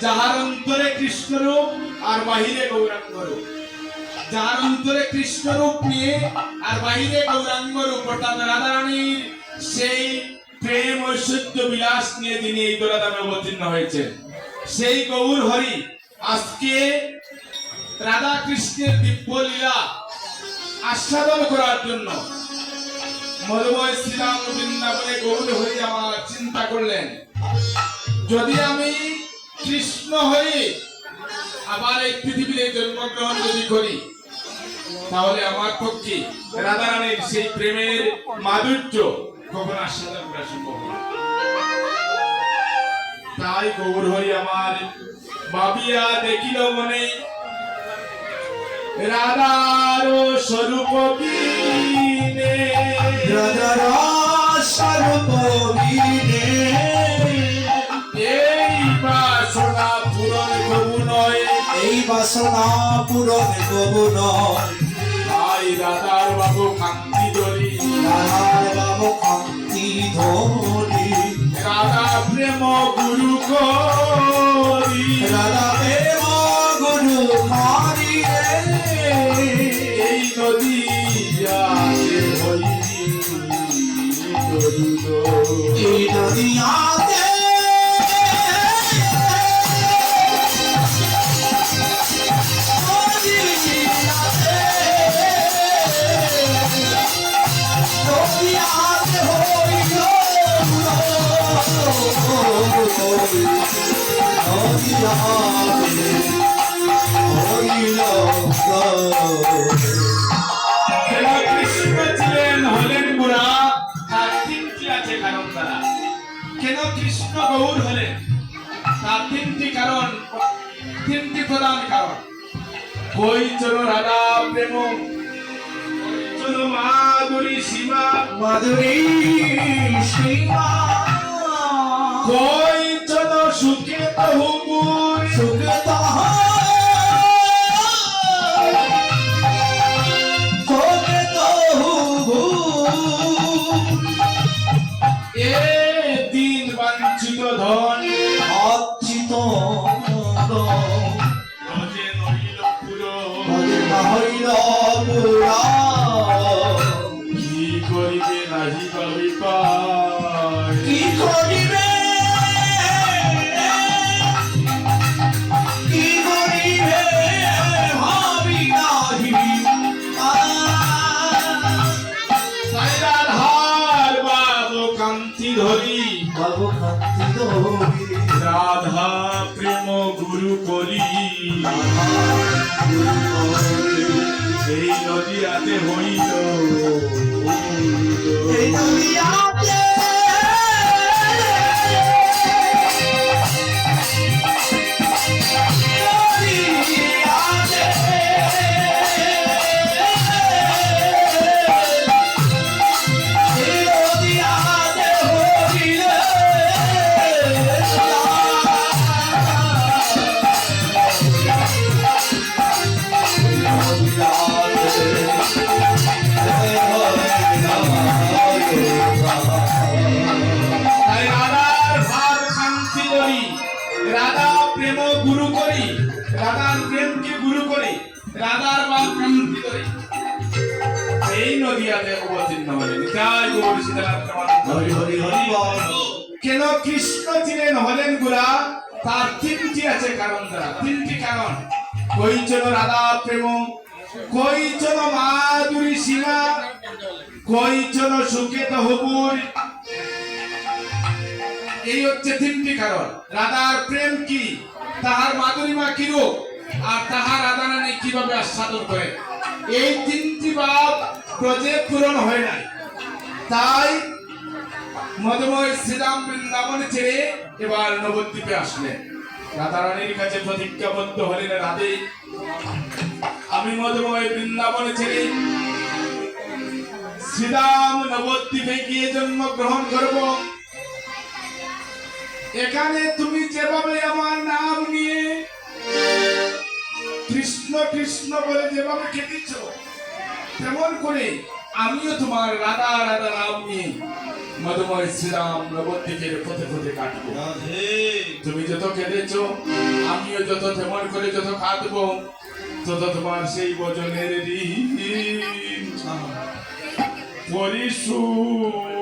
যাহার অন্তরে কৃষ্ণ রূপ আর বাহিরে গৌরাঙ্গ রূপ, যাহার অন্তরে কৃষ্ণ রূপ নিয়ে আর বাহিরে গৌরাঙ্গ রূপ, অর্থাৎ রাধারানীর সেই প্রেম ঐশ্বর্য বিলাস নিয়ে তিনি এই দোলাধামে অবতীর্ণ হয়েছেন। সেই গৌর হরি আজকে রাধা কৃষ্ণের দিব্য লীলা আস্বাদন করার জন্য মধুময় শ্রীরাম বৃন্দাবনে গৌর হরি আমার চিন্তা করলেন, যদি আমি কৃষ্ণ হয়ে আবার এই পৃথিবীতে জন্মগ্রহণ যদি করি, তাহলে আমার পক্ষে রাধারানীর সেই প্রেমের মাধুর্য কখন আস্বাদন করা সম্ভব হবে। তাই গৌর হরি আমার ভাবিয়া দেখিল মনে রাধার স্বরূপ বিনে, রাধার স্বরূপ বিনে এই বাসনা পূরণ কবু নয়, এই বাসনা পূরণ কবু নয়। তাই রাধার বাবু কান্তি ধরি, রাধার বাবু কান্তি ধরি, রাধা প্রেম গুরু করি, রাধা প্রেম গুরু করি এই নদী এই নদিয়াতে কৃষ্ণ ছিলেন হলেন বুড়া, তার তিনটি আছে কারণ তারা। কেন কৃষ্ণ গৌর হলেন তার তিনটি কারণ, তিনটি প্রধান কারণ। কইচন রাধা প্রেম, কইচন মাধুরী সীমা, মাধুরী সীমা, কইচন সুখে তহুপুর, সুখে তহ সুখে তহু এ দিন বাঞ্ছিত ধন, অচ্যুত রজে নহিল পুরো, হইল পুরা, কি করিবে নাহি পাবি পায়, কি করিবে কি করিবে ভাবি নাহি রাধার বাবু কান্তি ধরি, বাবু কান্তি ধরি, রাধা প্রেম গুরু করি, এই নদিয়াতে হইল এই দুনিয়াতে রাধা প্রেম গুরু করি, রাধার প্রেমকে গুরু করি, রাধার বাপ কান্তি করি, এই নদিয়াতে অবতীর্ণ হলেন। জয় গৌর সীতানাথ হরি হরি হরি বল। কেন কৃষ্ণ ছিলেন হলেন গুরা, তার তিনটি আছে কারণ দ্বারা, তিনটি কারণ। কইচন রাধা প্রেম, কই চলো মাধুরী সীমা, কই চলো সুখে তহবুর। এই হচ্ছে তিনটি কারণ। রাধার প্রেম কি, তাহার মাধুরীমা কিরূপ, আর তাহার রাধা রানী কিভাবে আস্বাদন করে, এই তিনটি ভাব ব্রজে পূরণ হয় নাই। তাই মধুময় শ্রীরাম বৃন্দাবন ছেড়ে এবার নবদ্বীপে আসলেন। রাধা রানীর কাছে প্রতিজ্ঞাবদ্ধ হলেন, রাধে আমি মধুময় বৃন্দাবন ছেড়ে শ্রীরাম নবদ্বীপে গিয়ে জন্মগ্রহণ করব। এখানে তুমি যেভাবে আমার নাম নিয়ে কৃষ্ণ কৃষ্ণ বলে যেভাবে খেতেছ, তেমন করে আমিও তোমার রাধা রাধা নাম নিয়ে মধুময় শ্রীরাম নবদ্বীপের পথে পথে কাটবো। তুমি যত কেঁদেছ, আমিও যত তেমন করে যত কাঁদবো, তত তোমার সেই বচনের ঋণ পরিশোধ